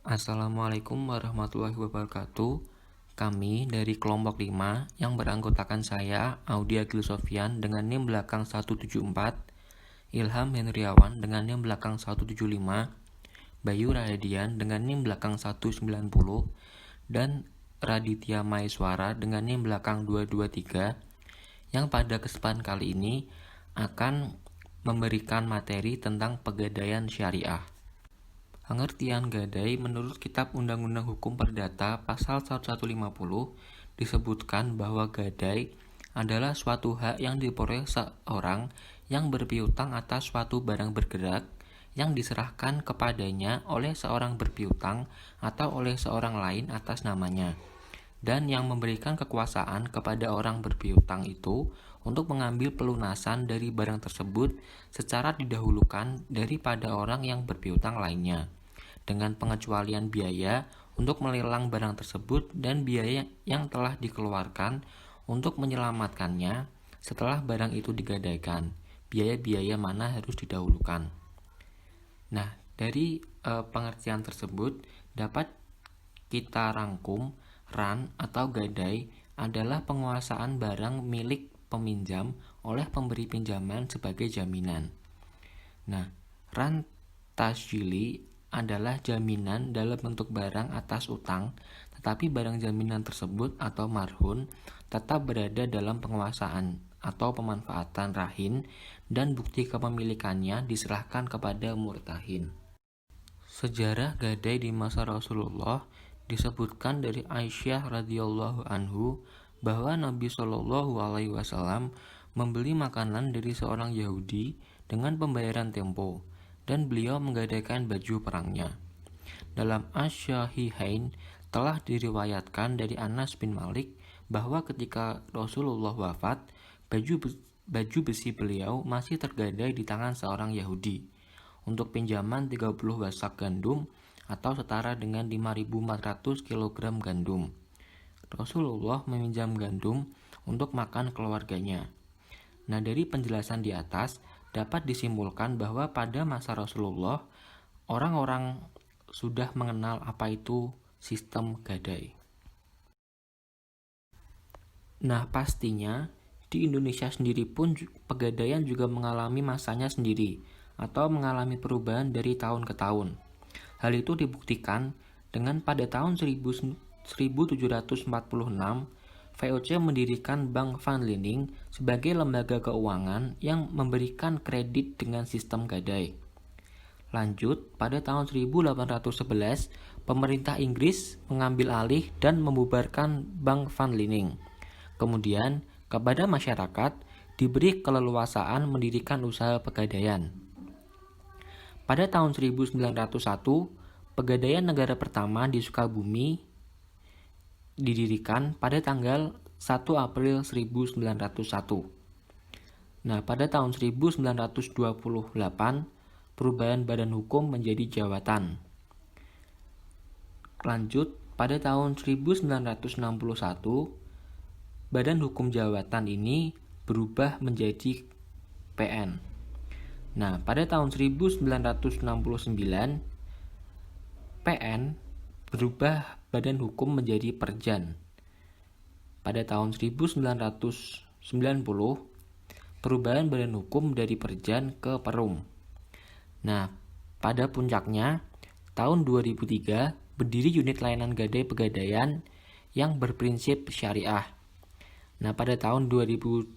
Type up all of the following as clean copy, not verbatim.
Assalamualaikum warahmatullahi wabarakatuh. Kami dari kelompok 5 yang beranggotakan saya, Audi Agil Sofyan dengan NIM belakang 174, Ilham Henriawan dengan NIM belakang 175, Bayu Rahadian dengan NIM belakang 190, dan Raditya Maeswara dengan NIM belakang 223, yang pada kesempatan kali ini akan memberikan materi tentang pegadaian syariah. Pengertian gadai menurut Kitab Undang-Undang Hukum Perdata Pasal 1150 disebutkan bahwa gadai adalah suatu hak yang diperoleh seorang yang berpiutang atas suatu barang bergerak yang diserahkan kepadanya oleh seorang berpiutang atau oleh seorang lain atas namanya, dan yang memberikan kekuasaan kepada orang berpiutang itu untuk mengambil pelunasan dari barang tersebut secara didahulukan daripada orang yang berpiutang lainnya, dengan pengecualian biaya untuk melelang barang tersebut dan biaya yang telah dikeluarkan untuk menyelamatkannya setelah barang itu digadaikan. Biaya-biaya mana harus didahulukan. Nah, dari pengertian tersebut dapat kita rangkum, ran atau gadai adalah penguasaan barang milik peminjam oleh pemberi pinjaman sebagai jaminan. Nah, ran tasjili adalah jaminan dalam bentuk barang atas utang, tetapi barang jaminan tersebut atau marhun tetap berada dalam penguasaan atau pemanfaatan rahin dan bukti kepemilikannya diserahkan kepada murtahin. Sejarah gadai di masa Rasulullah disebutkan dari Aisyah radhiyallahu anhu bahwa Nabi Shallallahu alaihi wasallam membeli makanan dari seorang Yahudi dengan pembayaran tempo, dan beliau menggadaikan baju perangnya. Dalam Asy-Syahihain telah diriwayatkan dari Anas bin Malik bahwa ketika Rasulullah wafat, baju besi beliau masih tergadai di tangan seorang Yahudi untuk pinjaman 30 wasak gandum atau setara dengan 5.400 kg gandum. Rasulullah meminjam gandum untuk makan keluarganya. Nah, dari penjelasan di atas dapat disimpulkan bahwa pada masa Rasulullah, orang-orang sudah mengenal apa itu sistem gadai. Nah, pastinya di Indonesia sendiri pun pegadaian juga mengalami masanya sendiri atau mengalami perubahan dari tahun ke tahun. Hal itu dibuktikan dengan pada tahun 1746, VOC mendirikan Bank Van Liening sebagai lembaga keuangan yang memberikan kredit dengan sistem gadai. Lanjut, pada tahun 1811, pemerintah Inggris mengambil alih dan membubarkan Bank Van Liening. Kemudian, kepada masyarakat diberi keleluasaan mendirikan usaha pegadaian. Pada tahun 1901, Pegadaian Negara pertama di Sukabumi didirikan pada tanggal 1 April 1901. Nah, pada tahun 1928, perubahan badan hukum menjadi jawatan. Lanjut, pada tahun 1961, badan hukum jawatan ini berubah menjadi PN. Nah, pada tahun 1969, PN berubah badan hukum menjadi Perjan. Pada tahun 1990, perubahan badan hukum dari Perjan ke Perum. Nah, pada puncaknya, tahun 2003 berdiri unit layanan gadai pegadaian yang berprinsip syariah. Nah, pada tahun 2012,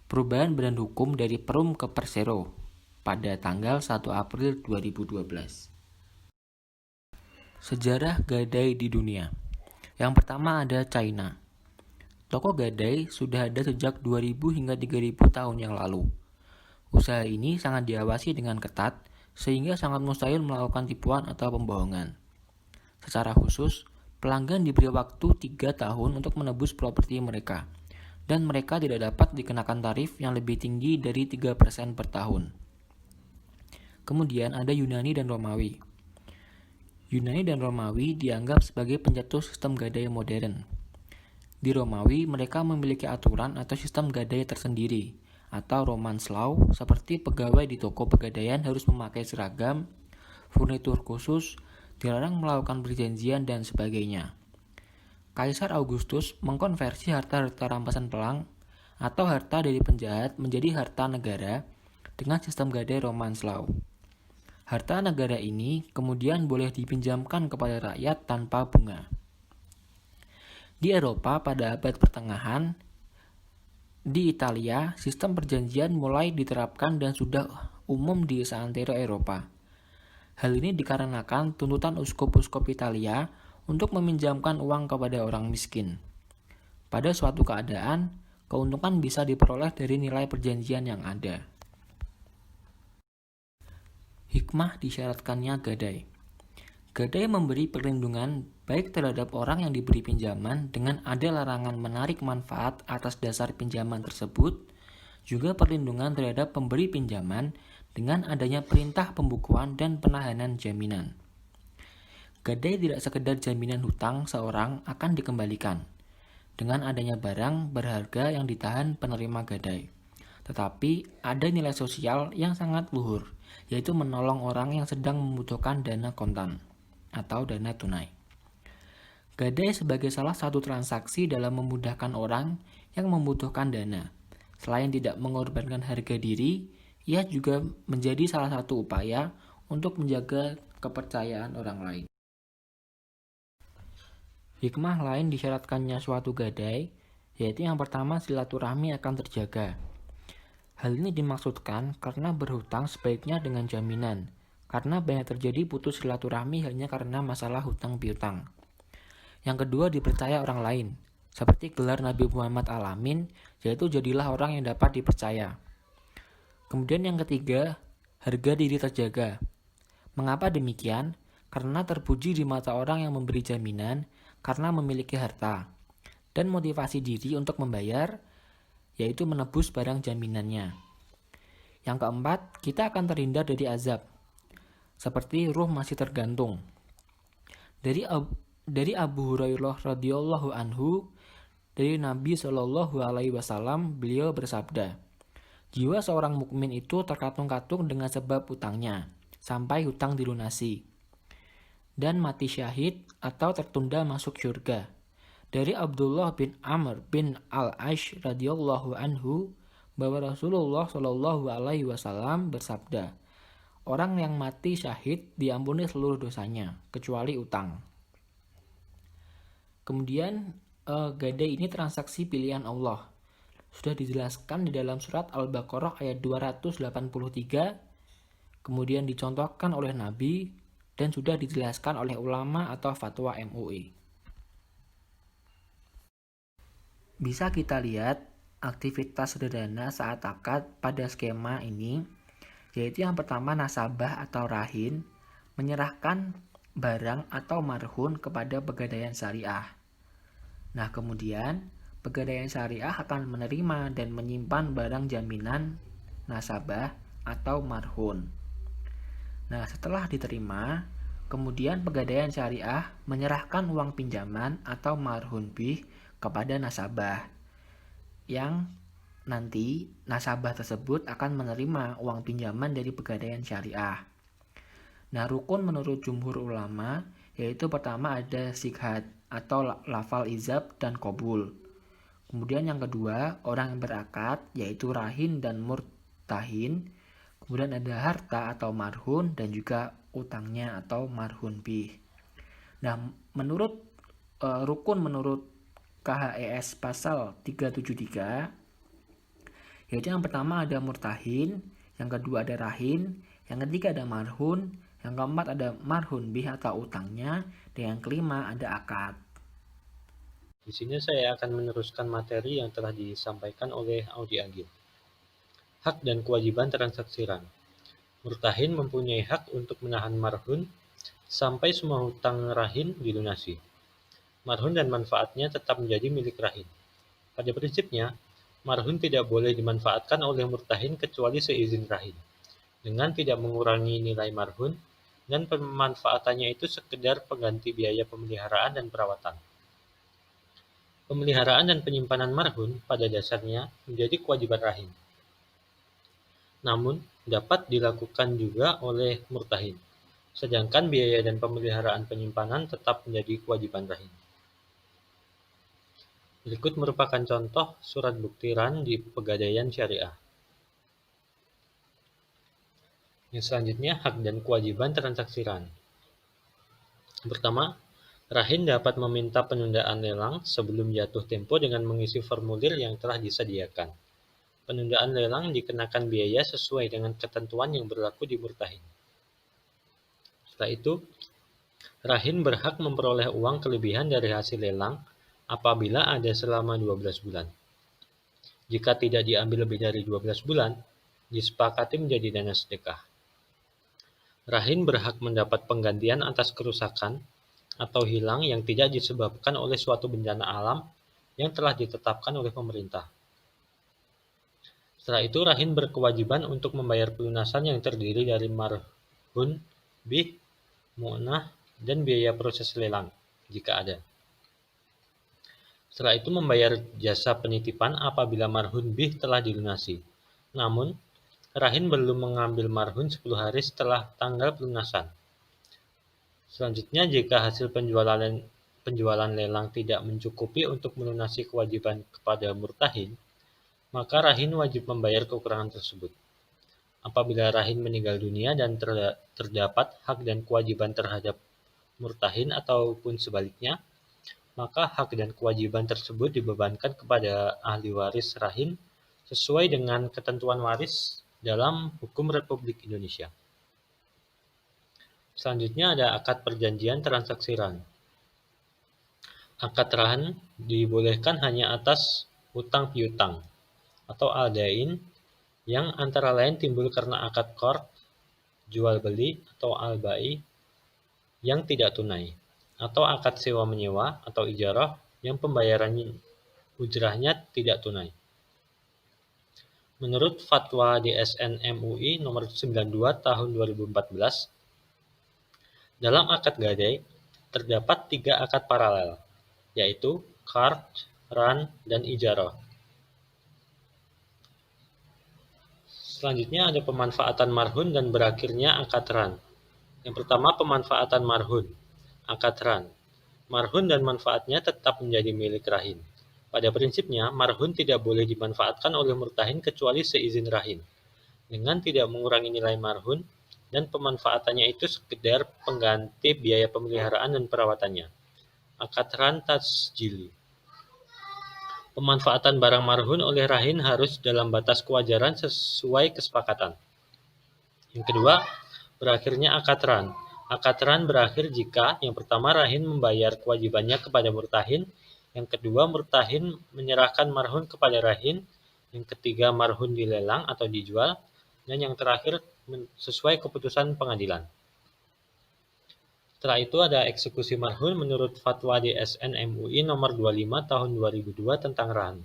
perubahan badan hukum dari Perum ke Persero pada tanggal 1 April 2012. Sejarah gadai di dunia. Yang pertama ada China. Toko gadai sudah ada sejak 2000 hingga 3000 tahun yang lalu. Usaha ini sangat diawasi dengan ketat sehingga sangat mustahil melakukan tipuan atau pembohongan. Secara khusus, pelanggan diberi waktu 3 tahun untuk menebus properti mereka, dan mereka tidak dapat dikenakan tarif yang lebih tinggi dari 3% per tahun. Kemudian ada Yunani dan Romawi. Yunani dan Romawi dianggap sebagai pencetus sistem gadai modern. Di Romawi, mereka memiliki aturan atau sistem gadai tersendiri, atau Romance Law, seperti pegawai di toko pegadaian harus memakai seragam, furnitur khusus, dilarang melakukan perjanjian, dan sebagainya. Kaisar Augustus mengkonversi harta-harta rampasan perang atau harta dari penjahat menjadi harta negara dengan sistem gadai Romance Law. Harta negara ini kemudian boleh dipinjamkan kepada rakyat tanpa bunga. Di Eropa pada abad pertengahan, di Italia, sistem perjanjian mulai diterapkan dan sudah umum di seantero Eropa. Hal ini dikarenakan tuntutan uskup-uskup Italia untuk meminjamkan uang kepada orang miskin. Pada suatu keadaan, keuntungan bisa diperoleh dari nilai perjanjian yang ada. Hikmah disyaratkannya gadai. Gadai memberi perlindungan baik terhadap orang yang diberi pinjaman dengan ada larangan menarik manfaat atas dasar pinjaman tersebut, juga perlindungan terhadap pemberi pinjaman dengan adanya perintah pembukuan dan penahanan jaminan. Gadai tidak sekedar jaminan hutang seorang akan dikembalikan dengan adanya barang berharga yang ditahan penerima gadai, tetapi ada nilai sosial yang sangat luhur, yaitu menolong orang yang sedang membutuhkan dana kontan atau dana tunai. Gadai sebagai salah satu transaksi dalam memudahkan orang yang membutuhkan dana. Selain tidak mengorbankan harga diri, ia juga menjadi salah satu upaya untuk menjaga kepercayaan orang lain. Hikmah lain disyaratkannya suatu gadai, yaitu yang pertama silaturahmi akan terjaga. Hal ini dimaksudkan karena berhutang sebaiknya dengan jaminan, karena banyak terjadi putus silaturahmi hanya karena masalah hutang piutang. Yang kedua dipercaya orang lain, seperti gelar Nabi Muhammad Al-Amin, yaitu jadilah orang yang dapat dipercaya. Kemudian yang ketiga, harga diri terjaga. Mengapa demikian? Karena terpuji di mata orang yang memberi jaminan karena memiliki harta, dan motivasi diri untuk membayar, yaitu menebus barang jaminannya. Yang keempat, kita akan terhindar dari azab, seperti ruh masih tergantung. Dari Abu Hurairah radhiyallahu anhu, dari Nabi Shallallahu alaihi wasallam, beliau bersabda, jiwa seorang mukmin itu terkatung-katung dengan sebab utangnya, sampai hutang dilunasi, dan mati syahid atau tertunda masuk surga. Dari Abdullah bin Amr bin Al-Ash radhiyallahu anhu, bahwa Rasulullah Shallallahu alaihi wasallam bersabda, orang yang mati syahid diampuni seluruh dosanya kecuali utang. Kemudian gadai ini transaksi pilihan Allah. Sudah dijelaskan di dalam surat Al-Baqarah ayat 283, kemudian dicontohkan oleh Nabi, dan sudah dijelaskan oleh ulama atau fatwa MUI. Bisa kita lihat aktivitas sederhana saat akad pada skema ini, yaitu yang pertama nasabah atau rahin menyerahkan barang atau marhun kepada pegadaian syariah. Nah, kemudian pegadaian syariah akan menerima dan menyimpan barang jaminan nasabah atau marhun. Nah, setelah diterima, kemudian pegadaian syariah menyerahkan uang pinjaman atau marhun bih kepada nasabah, yang nanti nasabah tersebut akan menerima uang pinjaman dari pegadaian syariah. Nah, rukun menurut jumhur ulama, yaitu pertama ada sikhat atau lafal izab dan qabul. Kemudian yang kedua, orang yang berakad, yaitu rahin dan murtahin. Kemudian ada harta atau marhun dan juga utangnya atau marhun bih. Nah, menurut rukun menurut KHES pasal 373, yaitu yang pertama ada murtahin, yang kedua ada rahin, yang ketiga ada marhun, yang keempat ada marhun bih atau utangnya, dan yang kelima ada akad. Di sini saya akan meneruskan materi yang telah disampaikan oleh Audi Agil. Hak dan kewajiban transaksi ran. Murtahin mempunyai hak untuk menahan marhun sampai semua hutang rahin dilunasi. Marhun dan manfaatnya tetap menjadi milik rahin. Pada prinsipnya, marhun tidak boleh dimanfaatkan oleh murtahin kecuali seizin rahin, dengan tidak mengurangi nilai marhun, dan pemanfaatannya itu sekedar pengganti biaya pemeliharaan dan perawatan. Pemeliharaan dan penyimpanan marhun pada dasarnya menjadi kewajiban rahin, namun dapat dilakukan juga oleh murtahin. sedangkan biaya dan pemeliharaan penyimpanan tetap menjadi kewajiban rahim. Berikut merupakan contoh surat bukti RAN di Pegadaian Syariah. Yang selanjutnya, hak dan kewajiban transaksi RAN. Pertama, Rahin dapat meminta penundaan lelang sebelum jatuh tempo dengan mengisi formulir yang telah disediakan. Penundaan lelang dikenakan biaya sesuai dengan ketentuan yang berlaku di murtahin. Setelah itu, Rahin berhak memperoleh uang kelebihan dari hasil lelang apabila ada selama 12 bulan. Jika tidak diambil lebih dari 12 bulan, disepakati menjadi dana sedekah. Rahin berhak mendapat penggantian atas kerusakan atau hilang yang tidak disebabkan oleh suatu bencana alam yang telah ditetapkan oleh pemerintah. Setelah itu, Rahin berkewajiban untuk membayar pelunasan yang terdiri dari marhun, bih, mu'nah, dan biaya proses lelang, jika ada. Setelah itu membayar jasa penitipan apabila marhun bih telah dilunasi. Namun, Rahin belum mengambil marhun 10 hari setelah tanggal pelunasan. Selanjutnya, jika hasil penjualan lelang tidak mencukupi untuk melunasi kewajiban kepada murtahin, maka Rahin wajib membayar kekurangan tersebut. Apabila Rahin meninggal dunia dan terdapat hak dan kewajiban terhadap murtahin ataupun sebaliknya, maka hak dan kewajiban tersebut dibebankan kepada ahli waris Rahin sesuai dengan ketentuan waris dalam Hukum Republik Indonesia. Selanjutnya ada akad perjanjian transaksi RAN. Akad RAN dibolehkan hanya atas utang piutang atau al-dain yang antara lain timbul karena akad qard, jual beli atau al-bai yang tidak tunai, atau akad sewa menyewa atau ijarah yang pembayaran ujrahnya tidak tunai. Menurut Fatwa DSN MUI nomor 92 tahun 2014, dalam akad gadai terdapat 3 akad paralel, yaitu qard, RAN, dan ijarah. Selanjutnya ada pemanfaatan marhun dan berakhirnya akad RAN. Yang pertama, pemanfaatan marhun, akad RAN. Marhun dan manfaatnya tetap menjadi milik Rahin. Pada prinsipnya, marhun tidak boleh dimanfaatkan oleh murtahin kecuali seizin Rahin, dengan tidak mengurangi nilai marhun, dan pemanfaatannya itu sekedar pengganti biaya pemeliharaan dan perawatannya. Akad RAN tasjili. Pemanfaatan barang marhun oleh Rahin harus dalam batas kewajaran sesuai kesepakatan. Yang kedua, berakhirnya akad RAN. Akad RAN berakhir jika yang pertama Rahin membayar kewajibannya kepada murtahin, yang kedua murtahin menyerahkan marhun kepada Rahin, yang ketiga marhun dilelang atau dijual, dan yang terakhir sesuai keputusan pengadilan. Setelah itu ada eksekusi marhun menurut Fatwa DSN MUI nomor 25 tahun 2002 tentang RAN.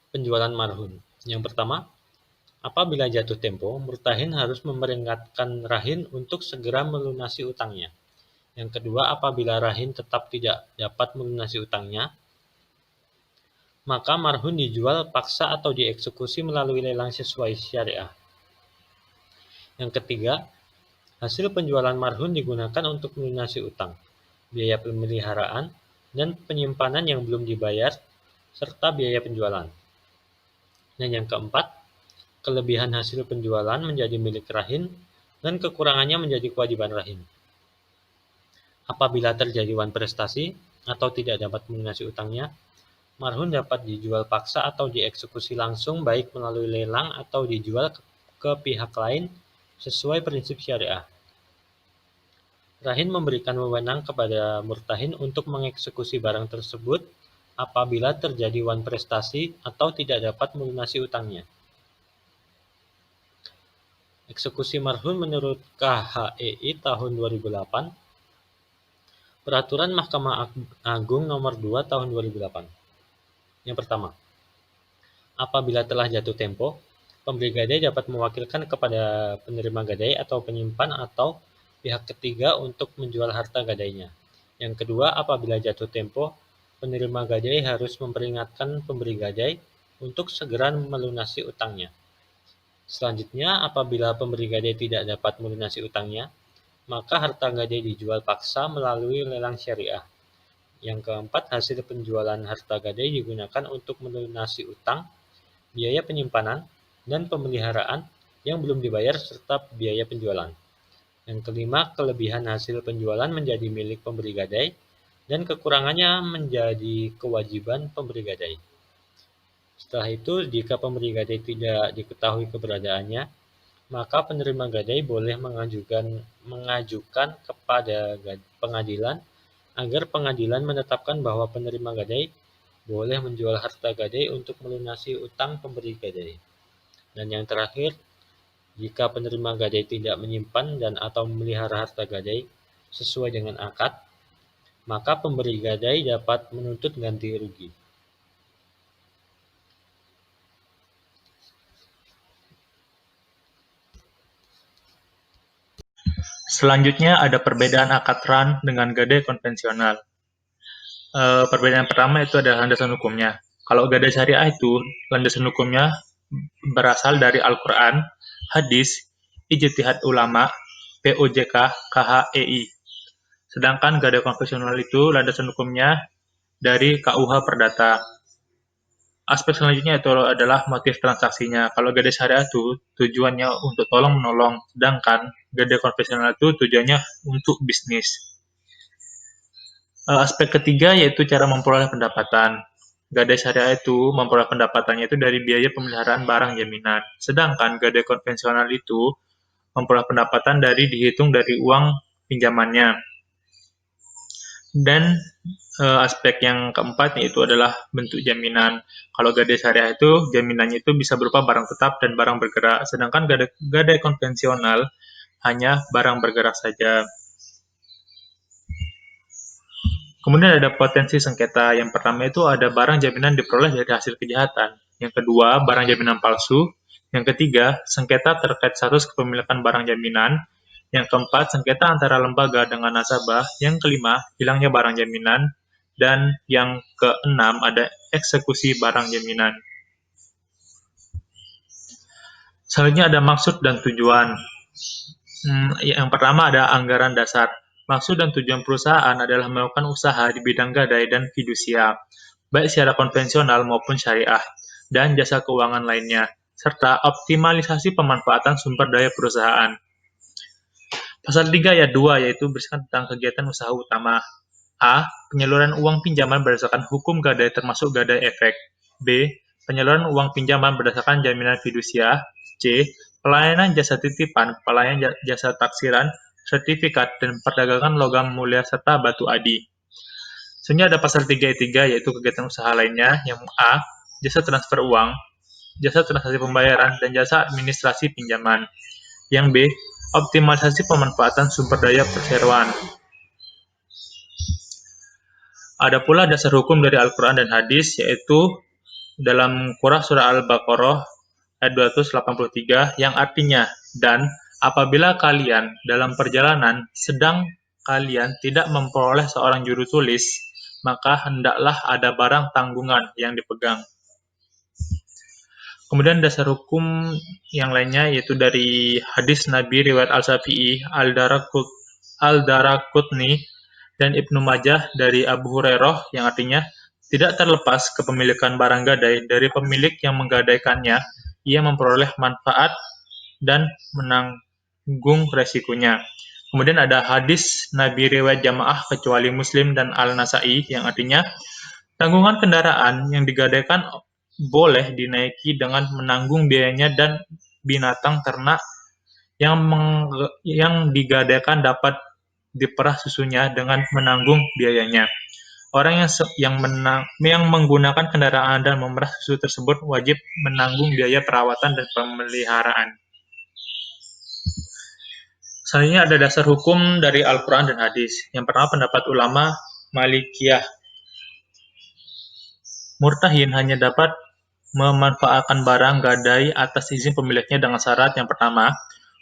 Penjualan marhun. Yang pertama, apabila jatuh tempo, murtahin harus memperingatkan Rahin untuk segera melunasi utangnya. Yang kedua, apabila Rahin tetap tidak dapat melunasi utangnya, maka marhun dijual paksa atau dieksekusi melalui lelang sesuai syariah. Yang ketiga, hasil penjualan marhun digunakan untuk melunasi utang, biaya pemeliharaan, dan penyimpanan yang belum dibayar, serta biaya penjualan. Dan yang keempat, kelebihan hasil penjualan menjadi milik Rahin dan kekurangannya menjadi kewajiban Rahin. Apabila terjadi wan prestasi atau tidak dapat melunasi utangnya, marhun dapat dijual paksa atau dieksekusi langsung baik melalui lelang atau dijual ke pihak lain sesuai prinsip syariah. Rahin memberikan wewenang kepada murtahin untuk mengeksekusi barang tersebut apabila terjadi wan prestasi atau tidak dapat melunasi utangnya. Eksekusi marhun menurut KHEI tahun 2008, Peraturan Mahkamah Agung nomor 2 tahun 2008. Yang pertama, apabila telah jatuh tempo, pemberi gadai dapat mewakilkan kepada penerima gadai atau penyimpan atau pihak ketiga untuk menjual harta gadainya. Yang kedua, apabila jatuh tempo, penerima gadai harus memperingatkan pemberi gadai untuk segera melunasi utangnya. Selanjutnya, apabila pemberi gadai tidak dapat melunasi utangnya, maka harta gadai dijual paksa melalui lelang syariah. Yang keempat, hasil penjualan harta gadai digunakan untuk melunasi utang, biaya penyimpanan, dan pemeliharaan yang belum dibayar serta biaya penjualan. Yang kelima, kelebihan hasil penjualan menjadi milik pemberi gadai dan kekurangannya menjadi kewajiban pemberi gadai. Setelah itu, jika pemberi gadai tidak diketahui keberadaannya, maka penerima gadai boleh mengajukan kepada pengadilan agar pengadilan menetapkan bahwa penerima gadai boleh menjual harta gadai untuk melunasi utang pemberi gadai. Dan yang terakhir, jika penerima gadai tidak menyimpan dan atau memelihara harta gadai sesuai dengan akad, maka pemberi gadai dapat menuntut ganti rugi. Selanjutnya ada perbedaan akad ran dengan gadai konvensional. Perbedaan pertama itu adalah landasan hukumnya. Kalau gadai syariah itu landasan hukumnya berasal dari Al-Quran, hadis, ijtihad ulama, POJK, KHEI. Sedangkan gadai konvensional itu landasan hukumnya dari KUH Perdata. Aspek selanjutnya itu adalah motif transaksinya. Kalau gadai syariah itu tujuannya untuk tolong-menolong, sedangkan gadai konvensional itu tujuannya untuk bisnis. Aspek ketiga yaitu cara memperoleh pendapatan. Gadai syariah itu memperoleh pendapatannya itu dari biaya pemeliharaan barang jaminan. Sedangkan gadai konvensional itu memperoleh pendapatan dari dihitung dari uang pinjamannya. Dan aspek yang keempat yaitu adalah bentuk jaminan. Kalau gadai syariah itu jaminannya itu bisa berupa barang tetap dan barang bergerak, sedangkan gadai konvensional hanya barang bergerak saja. Kemudian ada potensi sengketa. Yang pertama itu ada barang jaminan diperoleh dari hasil kejahatan. Yang kedua, barang jaminan palsu. Yang ketiga, sengketa terkait status kepemilikan barang jaminan. Yang keempat, sengketa antara lembaga dengan nasabah. Yang kelima, hilangnya barang jaminan. Dan yang keenam, ada eksekusi barang jaminan. Selanjutnya ada maksud dan tujuan. Yang pertama ada anggaran dasar. Maksud dan tujuan perusahaan adalah melakukan usaha di bidang gadai dan fidusia, baik secara konvensional maupun syariah, dan jasa keuangan lainnya, serta optimalisasi pemanfaatan sumber daya perusahaan. Pasal 3 ayat 2 yaitu berisikan tentang kegiatan usaha utama. A. Penyaluran uang pinjaman berdasarkan hukum gadai termasuk gadai efek. B. Penyaluran uang pinjaman berdasarkan jaminan fidusia. C. Pelayanan jasa titipan, pelayanan jasa taksiran, sertifikat, dan perdagangan logam mulia serta batu adi. Selanjutnya ada pasal 3 ayat 3 yaitu kegiatan usaha lainnya. Yang A. Jasa transfer uang, jasa transaksi pembayaran, dan jasa administrasi pinjaman. Yang B. Optimalisasi pemanfaatan sumber daya perseroan. Ada pula dasar hukum dari Al-Quran dan hadis, yaitu dalam surah Al-Baqarah ayat 283 yang artinya, dan apabila kalian dalam perjalanan sedang kalian tidak memperoleh seorang juru tulis, maka hendaklah ada barang tanggungan yang dipegang. Kemudian dasar hukum yang lainnya yaitu dari hadis Nabi riwayat Al-Syafi'i, Al-Daraqutni, dan Ibnu Majah dari Abu Hurairah yang artinya tidak terlepas kepemilikan barang gadai dari pemilik yang menggadaikannya, ia memperoleh manfaat dan menanggung resikonya. Kemudian ada hadis Nabi riwayat jamaah kecuali Muslim dan Al-Nasa'i yang artinya tanggungan kendaraan yang digadaikan boleh dinaiki dengan menanggung biayanya dan binatang ternak yang digadaikan dapat diperah susunya dengan menanggung biayanya. Orang yang menggunakan kendaraan dan memerah susu tersebut wajib menanggung biaya perawatan dan pemeliharaan. Selanjutnya ada dasar hukum dari Al-Quran dan hadis. Yang pertama pendapat ulama Malikiyah. Murtahin hanya dapat memanfaatkan barang gadai atas izin pemiliknya dengan syarat yang pertama,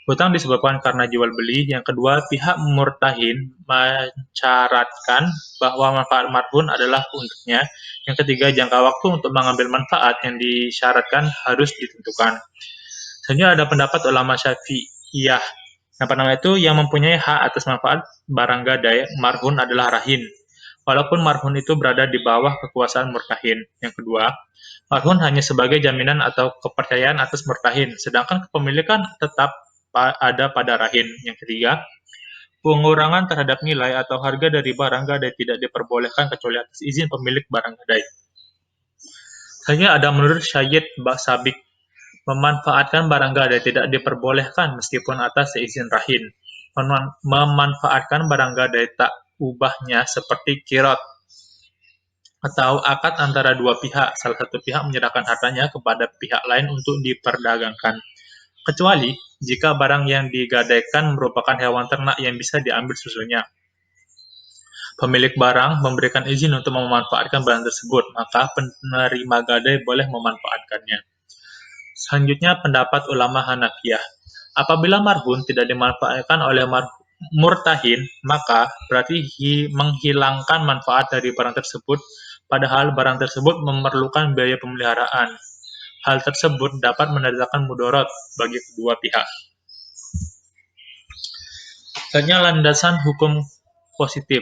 hutang disebabkan karena jual beli. Yang kedua, pihak murtahin mencaratkan bahwa manfaat marhun adalah untuknya. Yang ketiga, jangka waktu untuk mengambil manfaat yang disyaratkan harus ditentukan. Selanjutnya ada pendapat ulama Syafi'iyah. Yang pertama itu yang mempunyai hak atas manfaat barang gadai marhun adalah rahin, walaupun marhun itu berada di bawah kekuasaan murtahin. Yang kedua, marhun hanya sebagai jaminan atau kepercayaan atas murtahin, sedangkan kepemilikan tetap ada pada rahin. Yang ketiga, pengurangan terhadap nilai atau harga dari barang gadai tidak diperbolehkan kecuali atas izin pemilik barang gadai. Hanya ada menurut Syed Sabik, memanfaatkan barang gadai tidak diperbolehkan meskipun atas seizin rahin. Memanfaatkan barang gadai tak ubahnya seperti kirot atau akad antara dua pihak, salah satu pihak menyerahkan hartanya kepada pihak lain untuk diperdagangkan. Kecuali jika barang yang digadaikan merupakan hewan ternak yang bisa diambil susunya. Pemilik barang memberikan izin untuk memanfaatkan barang tersebut, maka penerima gadai boleh memanfaatkannya. Selanjutnya, pendapat ulama Hanafiyah. Apabila marhun tidak dimanfaatkan oleh murtahin, maka berarti menghilangkan manfaat dari barang tersebut, padahal barang tersebut memerlukan biaya pemeliharaan. Hal tersebut dapat mendatangkan mudarat bagi kedua pihak. Selanjutnya, landasan hukum positif.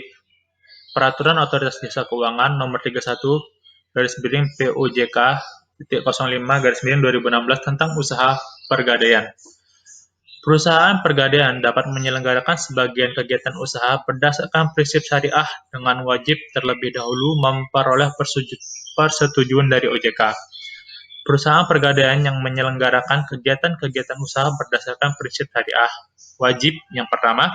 Peraturan Otoritas Jasa Keuangan Nomor 31/POJK.05/2016 tentang usaha pergadaian. Perusahaan pergadaian dapat menyelenggarakan sebagian kegiatan usaha berdasarkan prinsip syariah dengan wajib terlebih dahulu memperoleh persetujuan dari OJK. Perusahaan pergadaian yang menyelenggarakan kegiatan-kegiatan usaha berdasarkan prinsip syariah wajib yang pertama,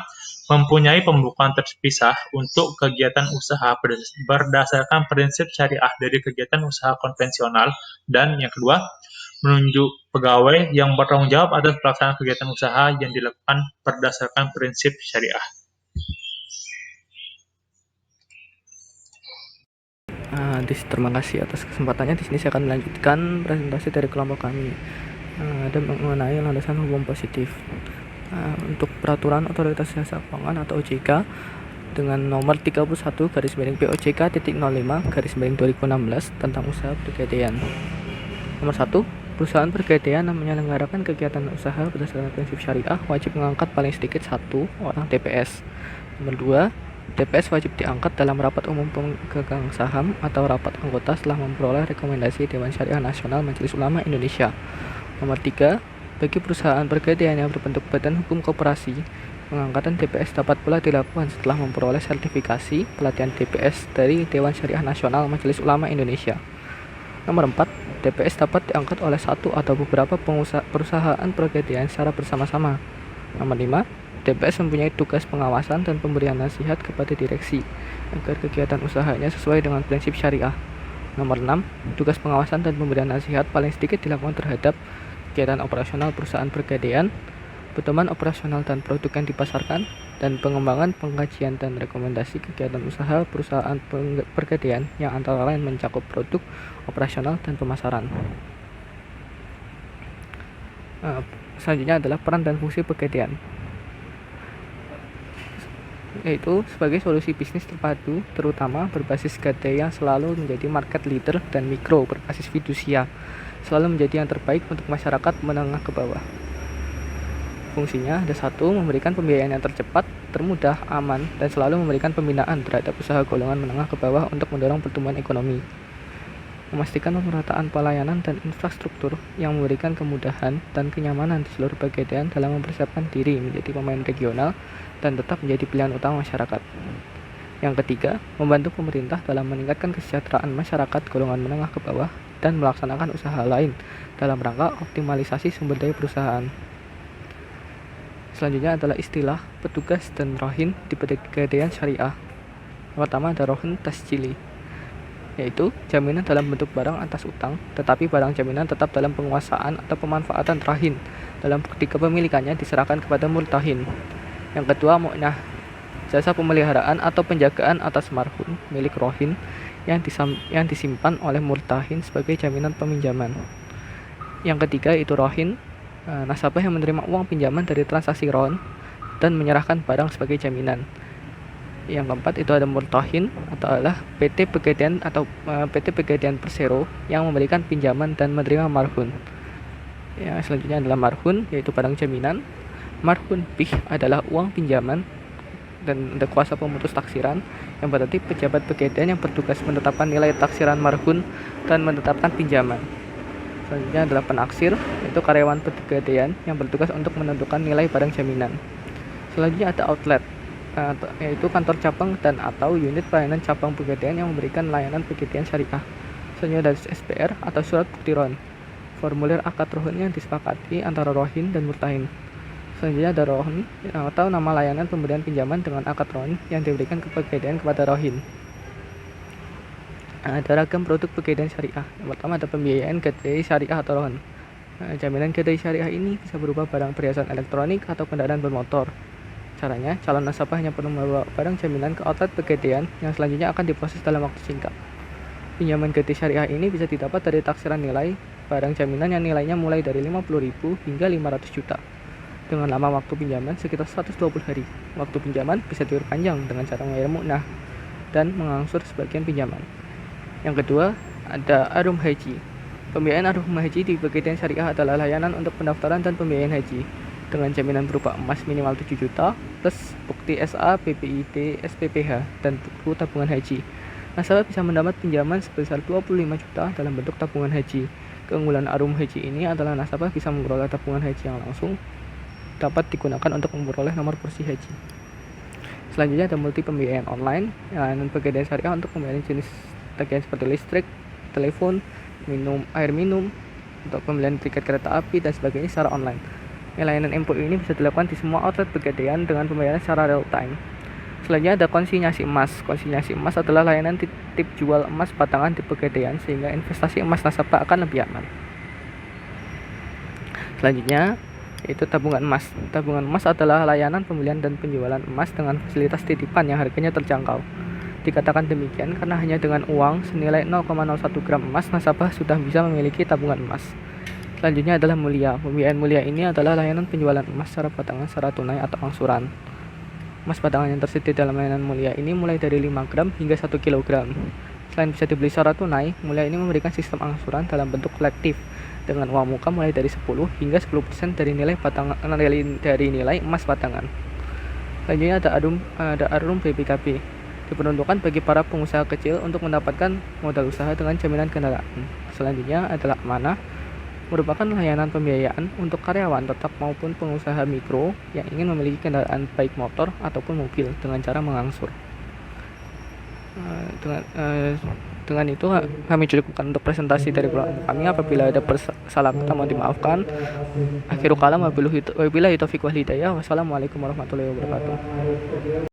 mempunyai pembukuan terpisah untuk kegiatan usaha berdasarkan prinsip syariah dari kegiatan usaha konvensional, dan yang kedua, menunjuk pegawai yang bertanggung jawab atas pelaksanaan kegiatan usaha yang dilakukan berdasarkan prinsip syariah. Terima kasih atas kesempatannya. Di sini saya akan melanjutkan presentasi dari kelompok kami dan mengenai landasan hukum positif. Untuk peraturan Otoritas Jasa Keuangan atau OJK dengan nomor 31/POJK.05/2016 tentang usaha pergadaian. Nomor 1, perusahaan pergadaian yang menyelenggarakan kegiatan usaha berdasarkan prinsip syariah wajib mengangkat paling sedikit 1 orang TPS. Nomor 2, TPS wajib diangkat dalam rapat umum pemegang saham atau rapat anggota setelah memperoleh rekomendasi Dewan Syariah Nasional Majelis Ulama Indonesia. Nomor 3, bagi perusahaan pergadaian yang berbentuk badan hukum koperasi, pengangkatan TPS dapat pula dilakukan setelah memperoleh sertifikasi pelatihan TPS dari Dewan Syariah Nasional Majelis Ulama Indonesia. Nomor 4, TPS dapat diangkat oleh satu atau beberapa perusahaan pergadaian secara bersama-sama. Nomor 5, TPS mempunyai tugas pengawasan dan pemberian nasihat kepada direksi agar kegiatan usahanya sesuai dengan prinsip syariah. Nomor 6, tugas pengawasan dan pemberian nasihat paling sedikit dilakukan terhadap kegiatan operasional perusahaan pergadaian, pedoman operasional dan produk yang dipasarkan, dan pengembangan, pengkajian, dan rekomendasi kegiatan usaha perusahaan pergadaian yang antara lain mencakup produk, operasional, dan pemasaran. Selanjutnya adalah peran dan fungsi pergadaian, yaitu sebagai solusi bisnis terpadu, terutama berbasis gadai yang selalu menjadi market leader, dan mikro berbasis fidusia selalu menjadi yang terbaik untuk masyarakat menengah ke bawah. Fungsinya ada 1, memberikan pembiayaan yang tercepat, termudah, aman, dan selalu memberikan pembinaan terhadap usaha golongan menengah ke bawah untuk mendorong pertumbuhan ekonomi. Memastikan pemerataan pelayanan dan infrastruktur yang memberikan kemudahan dan kenyamanan di seluruh pergadaian dalam mempersiapkan diri menjadi pemain regional dan tetap menjadi pilihan utama masyarakat. Yang ketiga, membantu pemerintah dalam meningkatkan kesejahteraan masyarakat golongan menengah ke bawah dan melaksanakan usaha lain dalam rangka optimalisasi sumber daya perusahaan. Selanjutnya adalah istilah petugas dan rohin di pergadaian syariah. Yang pertama ada rohin tasjili, yaitu jaminan dalam bentuk barang atas utang, tetapi barang jaminan tetap dalam penguasaan atau pemanfaatan rahin dalam bukti kepemilikannya diserahkan kepada murtahin. Yang kedua, mu'nah, jasa pemeliharaan atau penjagaan atas marhun milik rohin yang disimpan oleh murtahin sebagai jaminan peminjaman. Yang ketiga itu rohin, nasabah yang menerima uang pinjaman dari transaksi ron dan menyerahkan barang sebagai jaminan. Yang keempat itu ada murtahin atau adalah PT Pegadaian atau PT Pegadaian Persero yang memberikan pinjaman dan menerima marhun. Yang selanjutnya adalah marhun, yaitu barang jaminan. Marhun bih adalah uang pinjaman dan ada kuasa pemutus taksiran, yang berarti pejabat pegadaian yang bertugas menetapkan nilai taksiran marhun dan menetapkan pinjaman. Selanjutnya adalah penaksir, yaitu karyawan pegadaian yang bertugas untuk menentukan nilai barang jaminan. Selanjutnya ada outlet, yaitu kantor cabang dan atau unit pelayanan cabang pegadaian yang memberikan layanan pegadaian syariah. Selanjutnya ada SPR atau surat bukti ron, formulir akad rohin yang disepakati antara rohin dan murtahin. Selanjutnya ada rohin atau nama layanan pemberian pinjaman dengan akad rohin yang diberikan ke pegadaian kepada rohin. Ada ragam produk pegadaian syariah. Yang pertama ada pembiayaan gadai syariah atau rohin. Jaminan gadai syariah ini bisa berupa barang perhiasan elektronik atau kendaraan bermotor. Caranya, calon nasabah hanya perlu membawa barang jaminan ke outlet pegadaian yang selanjutnya akan diproses dalam waktu singkat. Pinjaman gadai syariah ini bisa didapat dari taksiran nilai barang jaminan yang nilainya mulai dari 50.000 hingga 500 juta. Dengan lama waktu pinjaman sekitar 120 hari. Waktu pinjaman bisa diperpanjang dengan cara membayar mu'nah dan mengangsur sebagian pinjaman. Yang kedua, ada arum haji. Pembiayaan arum haji di pegadaian syariah adalah layanan untuk pendaftaran dan pembiayaan haji dengan jaminan berupa emas minimal 7 juta plus bukti SA, BPID, SPPH, dan buku tabungan haji. Nasabah bisa mendapat pinjaman sebesar 25 juta dalam bentuk tabungan haji. Keunggulan arum haji ini adalah nasabah bisa memperoleh tabungan haji yang langsung dapat digunakan untuk memperoleh nomor kursi haji. Selanjutnya ada multi pembiayaan online, layanan pegadaian syariah untuk pembayaran jenis tagihan seperti listrik, telepon, air minum, untuk pembelian tiket kereta api dan sebagainya secara online. Layanan MPU ini bisa dilakukan di semua outlet pegadaian dengan pembayaran secara real time. Selanjutnya ada konsinyasi emas. Konsinyasi emas adalah layanan titip jual emas batangan di pegadaian sehingga investasi emas nasabah akan lebih aman. Selanjutnya yaitu tabungan emas. Tabungan emas adalah layanan pembelian dan penjualan emas dengan fasilitas titipan yang harganya terjangkau. Dikatakan demikian karena hanya dengan uang senilai 0,01 gram emas nasabah sudah bisa memiliki tabungan emas. Selanjutnya adalah mulia. Pembiayaan mulia ini adalah layanan penjualan emas secara batangan secara tunai atau angsuran. Emas batangan yang tersedia dalam layanan mulia ini mulai dari 5 gram hingga 1 kg. Selain bisa dibeli secara tunai, mulia ini memberikan sistem angsuran dalam bentuk kolektif dengan uang muka mulai dari 10 hingga 10% dari nilai emas batangan. Selanjutnya ada arum BPKB. Diperuntukkan bagi para pengusaha kecil untuk mendapatkan modal usaha dengan jaminan kendaraan. Selanjutnya adalah amanah, merupakan layanan pembiayaan untuk karyawan tetap maupun pengusaha mikro yang ingin memiliki kendaraan baik motor ataupun mobil dengan cara mengangsur. Dengan itu kami cukupkan untuk presentasi dari kelompok kami. Apabila ada salah kata mohon dimaafkan. Akhirul kalam wabillahi taufiq wal hidayah. Wassalamualaikum warahmatullahi wabarakatuh.